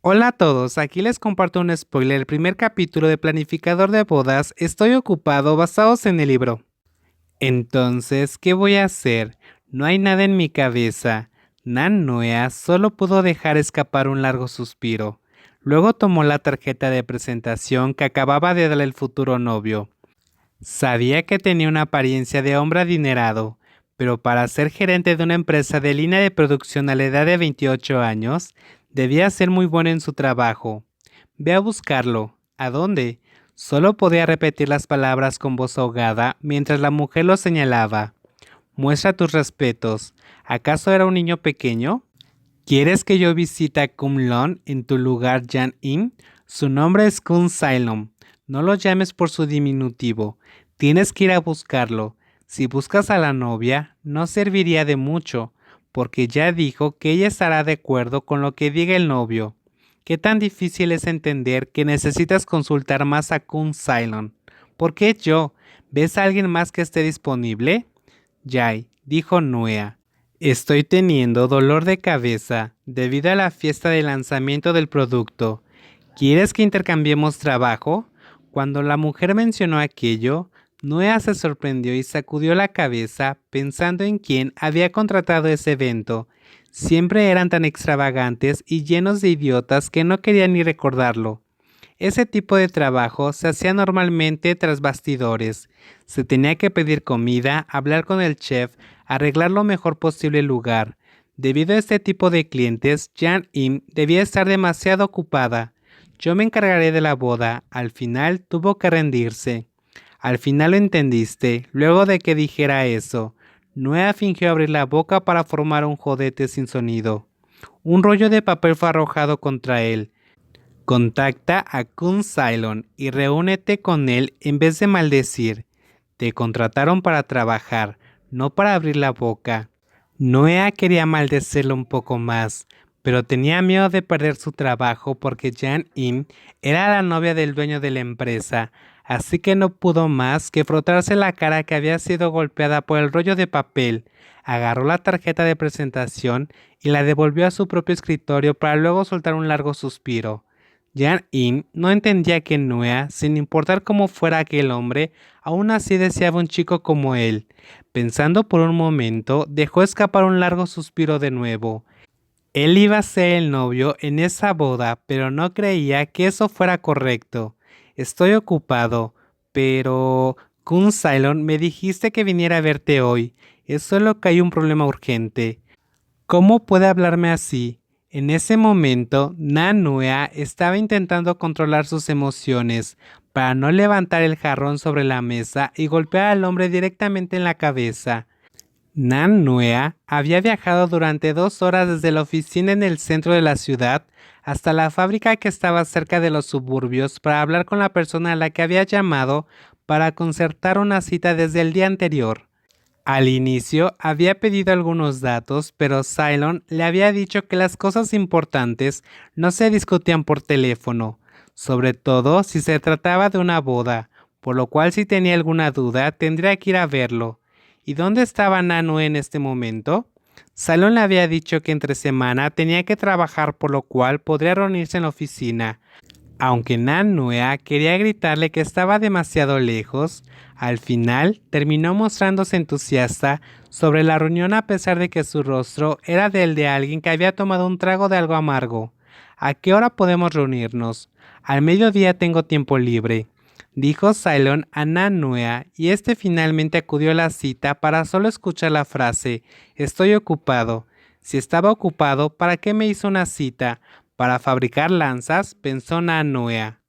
Hola a todos, aquí les comparto un spoiler, el primer capítulo de Planificador de Bodas, estoy ocupado basados en el libro. Entonces, ¿qué voy a hacer? No hay nada en mi cabeza. Nan Noea solo pudo dejar escapar un largo suspiro. Luego tomó la tarjeta de presentación que acababa de darle el futuro novio. Sabía que tenía una apariencia de hombre adinerado, pero para ser gerente de una empresa de línea de producción a la edad de 28 años, debía ser muy bueno en su trabajo. Ve a buscarlo. ¿A dónde? Solo podía repetir las palabras con voz ahogada mientras la mujer lo señalaba. Muestra tus respetos. ¿Acaso era un niño pequeño? ¿Quieres que yo visite a Kunlun en tu lugar, Jan In? Su nombre es Kun Silom. No lo llames por su diminutivo. Tienes que ir a buscarlo. Si buscas a la novia, no serviría de mucho, porque ya dijo que ella estará de acuerdo con lo que diga el novio. ¿Qué tan difícil es entender que necesitas consultar más a Kun Silom? ¿Por qué yo? ¿Ves a alguien más que esté disponible? Jai, dijo Nuea. Estoy teniendo dolor de cabeza debido a la fiesta de lanzamiento del producto. ¿Quieres que intercambiemos trabajo? Cuando la mujer mencionó aquello, Noea se sorprendió y sacudió la cabeza pensando en quién había contratado ese evento. Siempre eran tan extravagantes y llenos de idiotas que no quería ni recordarlo. Ese tipo de trabajo se hacía normalmente tras bastidores. Se tenía que pedir comida, hablar con el chef, arreglar lo mejor posible el lugar. Debido a este tipo de clientes, Jan Im debía estar demasiado ocupada. Yo me encargaré de la boda. Al final tuvo que rendirse. Al final lo entendiste, luego de que dijera eso. Noea fingió abrir la boca para formar un jodete sin sonido. Un rollo de papel fue arrojado contra él. Contacta a Kun Silon y reúnete con él en vez de maldecir. Te contrataron para trabajar, no para abrir la boca. Noea quería maldecirlo un poco más, pero tenía miedo de perder su trabajo porque Jan In era la novia del dueño de la empresa, así que no pudo más que frotarse la cara que había sido golpeada por el rollo de papel. Agarró la tarjeta de presentación y la devolvió a su propio escritorio para luego soltar un largo suspiro. Jan In no entendía que Noea, sin importar cómo fuera aquel hombre, aún así deseaba un chico como él. Pensando por un momento, dejó escapar un largo suspiro de nuevo. Él iba a ser el novio en esa boda, pero no creía que eso fuera correcto. Estoy ocupado, pero... Kun Silon, me dijiste que viniera a verte hoy. Es solo que hay un problema urgente. ¿Cómo puede hablarme así? En ese momento, Nanua estaba intentando controlar sus emociones para no levantar el jarrón sobre la mesa y golpear al hombre directamente en la cabeza. Nanua había viajado durante 2 horas desde la oficina en el centro de la ciudad hasta la fábrica que estaba cerca de los suburbios para hablar con la persona a la que había llamado para concertar una cita desde el día anterior. Al inicio había pedido algunos datos, pero Cylon le había dicho que las cosas importantes no se discutían por teléfono, sobre todo si se trataba de una boda, por lo cual si tenía alguna duda tendría que ir a verlo. ¿Y dónde estaba Nanu en este momento? Cylon le había dicho que entre semana tenía que trabajar, por lo cual podría reunirse en la oficina. Aunque Nanua quería gritarle que estaba demasiado lejos, al final terminó mostrándose entusiasta sobre la reunión a pesar de que su rostro era del de alguien que había tomado un trago de algo amargo. ¿A qué hora podemos reunirnos? Al mediodía tengo tiempo libre, dijo Cylon a Nanua, y este finalmente acudió a la cita para solo escuchar la frase «Estoy ocupado». Si estaba ocupado, ¿para qué me hizo una cita? Para fabricar lanzas, pensó Nanua.